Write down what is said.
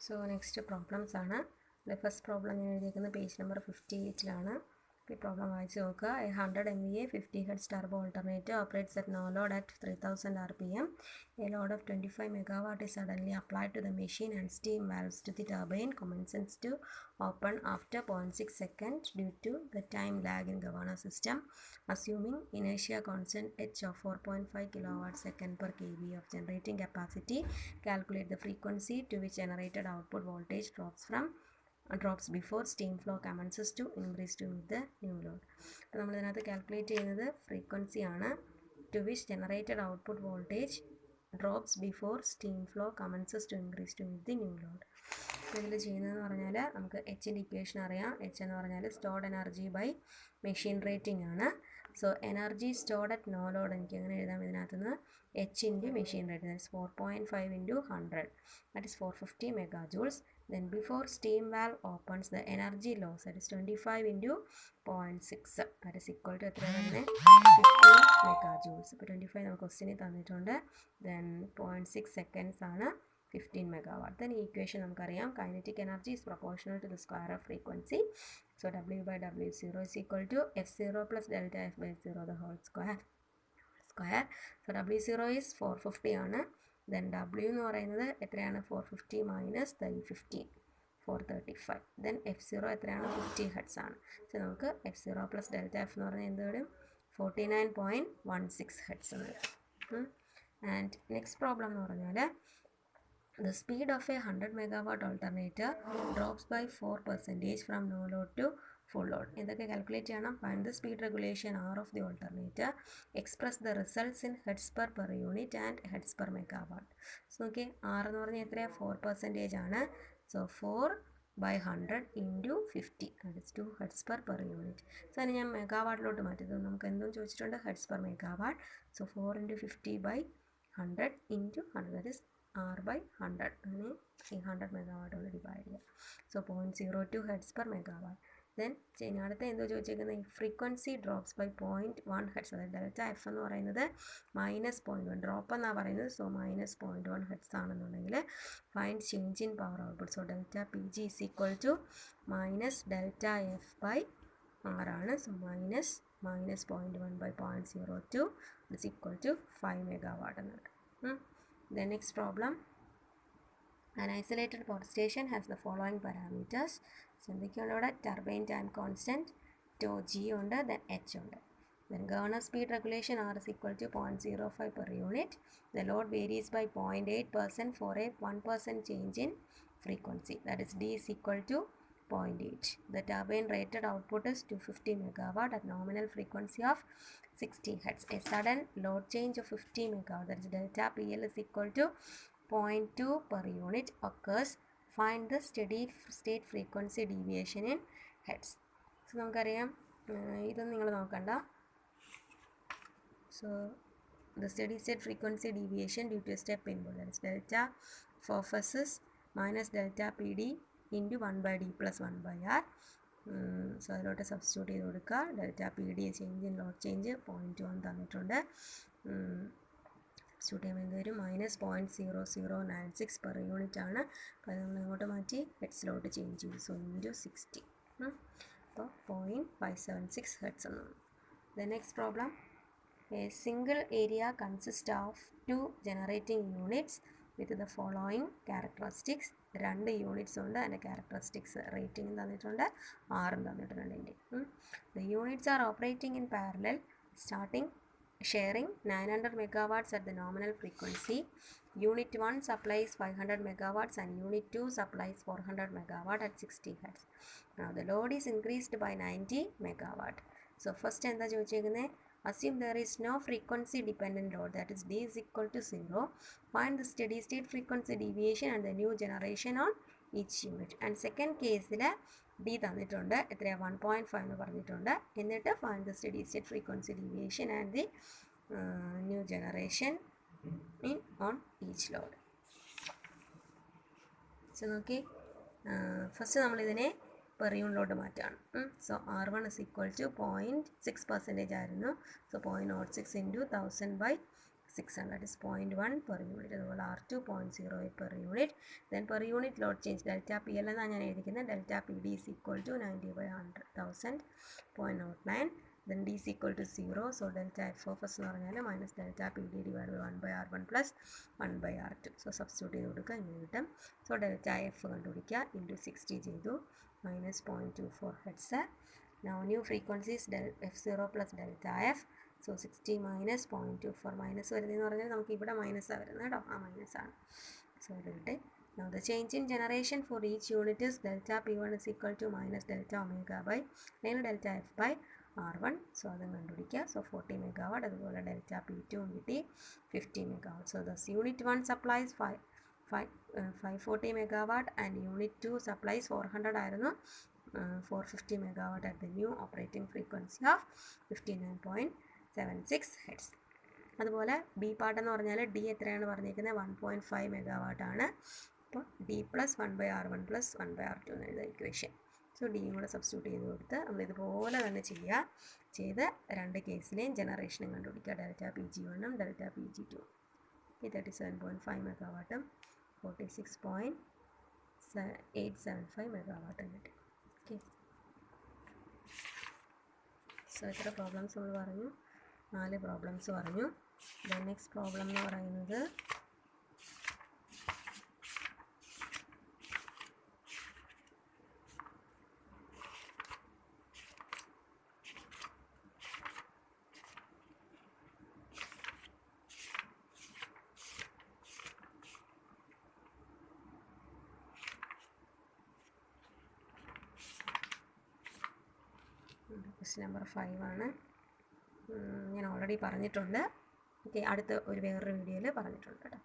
So next problems ആണ്. The first problem ഞാൻ എഴുതിയിരിക്കുന്നത് പേജ് നമ്പർ 58 ഈ പ്രോബ്ലം വായിച്ച് നോക്കുക. A 100 MVA 50 Hz turbo alternator operates at no load at 3000 RPM. A load of 25 megawatt is suddenly applied to the machine and steam valves to the turbine commences to open after 0.6 seconds due to the time lag in governor system. Assuming inertia constant H of 4.5 kilowatt second per kV of generating capacity, calculate the frequency to which generated output voltage drops before steam flow commences to increase to meet the new load. അപ്പോൾ നമ്മൾ ഇതിനകത്ത് calculate ചെയ്യുന്നത് frequency ആണ്. To which generated output voltage drops before steam flow commences to increase to meet the new load. അപ്പോൾ ഇതിൽ ചെയ്യുന്നതെന്ന് പറഞ്ഞാൽ നമുക്ക് എച്ചിൻ്റെ ഇക്വേഷൻ അറിയാം. എച്ച് എന്ന് പറഞ്ഞാൽ stored energy by machine rating ആണ്. So energy stored at no load എനിക്ക് എങ്ങനെ എഴുതാം ഇതിനകത്ത് നിന്ന് H into machine rating, that is 4.5 into 100, that is 450 megajoules. Then before steam valve opens, the energy loss, that is 25 into 0.6, that is equal to എത്ര തന്നെ 50 megajoules. ഇപ്പോൾ 25 നമുക്ക് ക്വസ്റ്റ്യനിൽ തന്നിട്ടുണ്ട്. Then 0.6 seconds ആണ് 15 megawatt. Then ഈ ഇക്വേഷൻ നമുക്കറിയാം, kinetic energy is proportional to the square of frequency. So W by W0 is equal to F0 plus delta F by 0 the whole square. So W0 is 450 ആണ്. Then W എന്ന് പറയുന്നത് എത്രയാണ് 450 minus 15 435. Then F0 എത്രയാണ് 50 hertz ആണ്. So നമുക്ക് F0 plus delta F എന്ന് പറഞ്ഞാൽ എന്ത് വരും 49.16 ഹെർട്സ് എന്ന് വരും. ആൻഡ് നെക്സ്റ്റ് പ്രോബ്ലം എന്ന് പറഞ്ഞാൽ the speed of a 100 megawatt alternator drops by 4% from no load to full load. എന്തൊക്കെ കാൽക്കുലേറ്റ് ചെയ്യണം? Find the speed regulation R of the alternator, express the results in hertz per unit and hertz per megawatt. So നോക്കി R എന്ന് പറഞ്ഞാൽ എത്രയാണ് 4% ആണ്. So 4/100 into 50, that is 2 hertz per unit. So അതിന് ഞാൻ മെഗാവാട്ടിലോട്ട് മാറ്റിയത് നമുക്ക് എന്തും ചോദിച്ചിട്ടുണ്ട് hertz per megawatt. So 4 into 50/100 into 100, that is R/100 അങ്ങനെ ഈ 100 മെഗാവാട്ട് കൊണ്ട് ഡിവൈഡ് ചെയ്യുക. So 0.02 hertz per megawatt. Then അടുത്ത എന്തോ ചോദിച്ചേക്കുന്നത് ഈ ഫ്രീക്വൻസി ഡ്രോപ്സ് ബൈ 0.1 ഹെർട്സ്, അതായത് ഡെൽറ്റ എഫ് എന്ന് പറയുന്നത് -0.1 ഡ്രോപ്പ് എന്നാണ് പറയുന്നത്. സോ -0.1 ഹെർട്സ് ആണെന്നുണ്ടെങ്കിൽ find change in power output. So delta P G is equal to delta F by R ആണ്. So -0.1/0.02 is equal to 5 megawatt എന്നുണ്ട്. The next problem, an isolated power station has the following parameters. So എന്തൊക്കെയുണ്ട്? turbine time constant, tau g ഉണ്ട്, then h ഉണ്ട്. Then governor speed regulation R is equal to 0.05 per unit. The load varies by 0.8% for a 1% change in frequency, that is D is equal to 0.8. The turbine rated output is 250 megawatt at nominal frequency of 60 hertz. A sudden load change of 50 megawatt, that is delta PL is equal to 0.2 per unit occurs. Find the steady state frequency deviation in hertz. So നമുക്കറിയാം ഇതൊന്നും നിങ്ങൾ നോക്കണ്ട. So the steady state frequency deviation due to a step input, that is delta FOFS is minus delta PD into 1/d plus 1/r. So അതിലോട്ട് substitute ചെയ്ത് കൊടുക്കുക. Delta P D change in load change 0.1 തന്നിട്ടുണ്ട്. Substitute ചെയ്യുമ്പോൾ എന്ത് വരും -0.0096 per unit ആണ്. അപ്പോൾ അത് നമ്മൾ ഇങ്ങോട്ട് മാറ്റി ഹെഡ്സിലോട്ട് ചേഞ്ച് ചെയ്തു. സോ ഇൻറ്റു 60, അപ്പോൾ 0.576 ഹെഡ്സ് എന്നാണ്. The next problem, A single area consist of 2 generating units with the following characteristics. 2 units ഉണ്ട്, അതിൻ്റെ ക്യാരക്ടറിസ്റ്റിക്സ് റേറ്റിംഗ് തന്നിട്ടുണ്ട്, ആറും തന്നിട്ടുണ്ട് അതിൻ്റെ. The units are operating in parallel, sharing 900 megawatts at the nominal frequency. Unit 1 supplies 500 megawatts and Unit 2 supplies 400 megawatt at 60 hertz. Now the load is increased by 90 megawatt. So first എന്താ ചോദിച്ചേക്കുന്നത്? Assume there is no frequency dependent load, that is D is equal to 0. Find the steady state frequency deviation and the new generation on each unit. And second കേസിൽ D തന്നിട്ടുണ്ട്, എത്രയാ 1.5 എന്ന് പറഞ്ഞിട്ടുണ്ട്. എന്നിട്ട് find the steady state frequency deviation and the new generation on each load. So നോക്കി first നമ്മളിതിനെ per യൂണിലോട്ട് മാറ്റാണ്. So R1 is equal to 0.6% ആയിരുന്നു. So 0.06 into 1000/60 600 is 0.1 per unit. അതുപോലെ R2 0.08 per unit. Then per unit load change delta PL എന്നാണ് ഞാൻ എഴുതിക്കുന്നത്. delta PD is equal to 90/100,000 0.09. Then D is equal to 0. So delta F of S എന്ന് പറഞ്ഞാൽ minus delta PD divided by 1/R1 plus 1/R2. So substitute ചെയ്ത് കൊടുക്കുക, ഇങ്ങനെ കിട്ടും. So delta F കണ്ടുപിടിക്കുക, into 60 ചെയ്തു, minus 0.24 Hz. Now new frequency is F0 plus delta F. So 60 minus 0.24 minus വരുന്നതെന്ന് പറഞ്ഞാൽ നമുക്ക് ഇവിടെ മൈനസാണ് വരുന്നത് കേട്ടോ, ആ മൈനസാണ്. സോ ഇത് കിട്ടെ. Now the change in generation for each unit is delta P1 is equal to minus delta omega by delta F by R1. So അതും കണ്ടുപിടിക്കുക. So 40 megawatt. അതുപോലെ ഡെൽറ്റ P2 കിട്ടി 50 megawatt. So thus unit 1 supplies 540 megawatt and unit 2 supplies 400 ആയിരുന്നു, 450 megawatt at the new operating frequency of 59.76 Hz. അതുപോലെ B part എന്ന് പറഞ്ഞാൽ D എത്രയാണ് പറഞ്ഞിരിക്കുന്നത്, 1.5 മെഗാവാട്ടാണ്. അപ്പോൾ D plus 1/R1 plus 1/R2 എന്ന് എഴുതുക ഇക്വേഷൻ. സോ ഡിയും കൂടെ സബ്സ്റ്റിറ്റ്യൂട്ട് ചെയ്ത് കൊടുത്ത് നമ്മളിതുപോലെ തന്നെ ചെയ്യുക. ചെയ്ത് രണ്ട് കേസിലെയും ജനറേഷനും കണ്ടുപിടിക്കുക. Delta PG1 delta PG2. ഈ 37.5 മെഗാവാട്ടും 46.875 മെഗാവാട്ടും കിട്ടി. ഓക്കെ. സോ എത്ര പ്രോബ്ലംസ് നമ്മൾ പറഞ്ഞു, 4 പ്രോബ്ലംസ് പറഞ്ഞു. ദെൻ നെക്സ്റ്റ് പ്രോബ്ലം എന്ന് പറയുന്നത് ക്വസ്റ്റ്യൻ നമ്പർ 5 ആണ്. ഞാൻ ഓൾറെഡി പറഞ്ഞിട്ടുണ്ട്. ഓക്കെ, അടുത്ത വേറൊരു വീഡിയോയിൽ പറഞ്ഞിട്ടുണ്ട് കേട്ടോ.